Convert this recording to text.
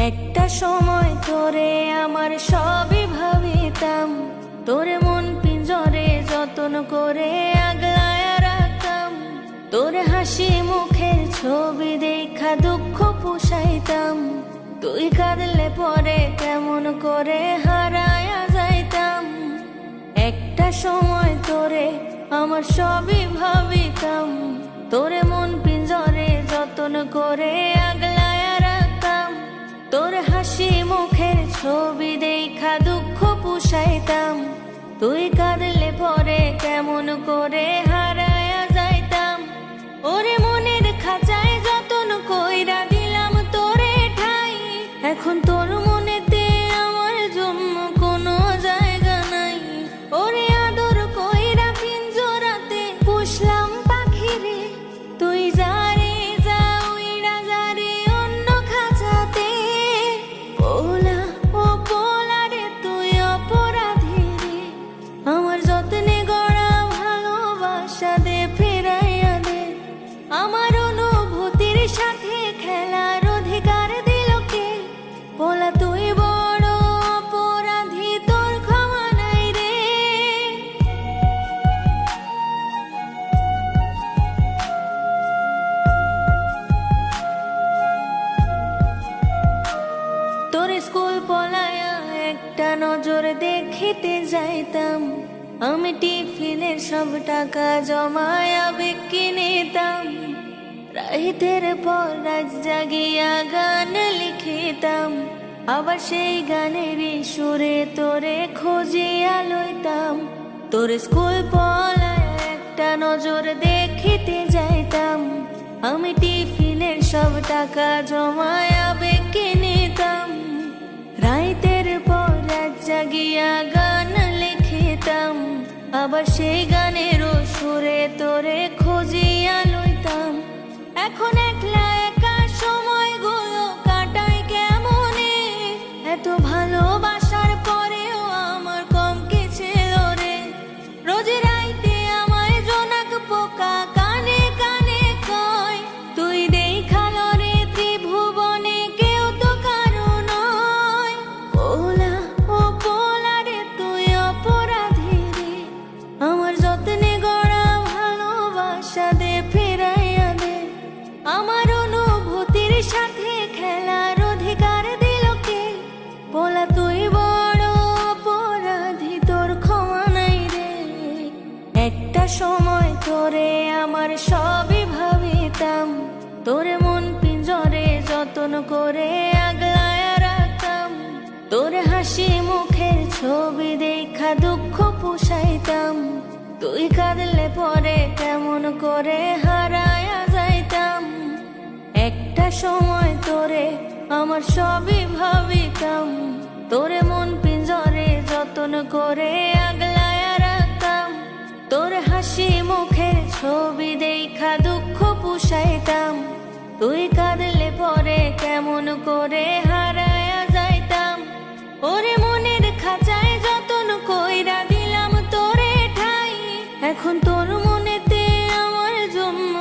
একটা সময় তোরে আমার সবই ভাবিতাম, তোরে মন পিঞ্জরে যতন করে আগলায় রাখতাম। তোরে হাসি মুখের ছবি দেখা দুঃখ পুষাইতাম, তুই কাঁদলে পরে কেমন করে হারায়া যাইতাম। একটা সময় তোরে আমার সবই ভাবিতাম, তোরে মন পিঞ্জরে যতন করে আগলায় রাখতাম। তোর হাসি মুখের ছবি দেখা দুঃখ পুষাইতাম, তুই কাঁদলে পরে কেমন করে হারায়া যাইতাম। ওরে মনের খাঁচায় যতন কইরা দিলাম তোরে ঠাই, এখন তোর মনেতে আমার জন্য কোনো জায়গা নাই। ওরে আদর কইরা পিঞ্জরাতে পুষলাম পাখিরে, তুই যারে যা উইড়া যারে অন্য খাঁচাতে। পোলা ও পোলা রে তুই অপরাধী রে, আমার যত্নে গড়া ভালোবাসা দে ফিরাইয়া দে। আমার অনুভূতির সাথে খেলার অধিকার দিল কে? পোলা তুই বড় অপরাধী, তোর ক্ষমা নাই রে। তোর স্কুল পলায়া একটা নজর দেখিতে যাইতাম, আমি টিফিনের সব টাকা জমায় আবেগ কিনিতাম। রাইতের পর রাত জাগিয়া গান লিখিতাম, আবার সেই গানেরই সুরে তোরে খুঁজিয়া লইতাম। তোর স্কুল পলায় একটা নজর দেখিতে যাইতাম, আমি টিফিনের সব টাকা জমায় আবেগ কিনিতাম। রাইতের পর রাত জাগিয়া গান লিখিতাম, আবার সেই গানের সুরে তোরে খুঁজিয়া লইতাম। এখন একলা একা সময়গুলো কাটাই কেমনে, এত ভালোবাসার পরেও আমার কম কি ছিল রে। রোজ রাইতে আমায় জোনাক পোকা কানে কানে কয়, তুই দেখালো রে ত্রিভুবনে কেউ তো কারো নয়। পোলা ও পোলা রে তুই অপরাধী রে, আমার যত্নে গড়া ভালোবাসা দে ফিরাইয়া দে। আমার অনুভূতির সাথে খেলার অধিকার দিল কে? পোলা তুই বড় অপরাধী, তোর ক্ষমা নাই রে। একটা সময় তোরে আমার সবই ভাবিতাম, তোরে মন পিঞ্জরে যতন করে আগলায় রাখতাম। তোরে হাসি মুখের ছবি দেখা দুঃখ পুষাইতাম, তুই কাঁদলে পরে কেমন করে হারায়া যাইতাম। একটা সময় তোরে আমার সবই ভাবিতাম, তোরে মন পিঞ্জরে যতন করে আগলায় রাখতাম। তোর হাসি মুখের ছবি দেখা দুঃখ পুষাইতাম, তুই কাঁদলে পরে কেমন করে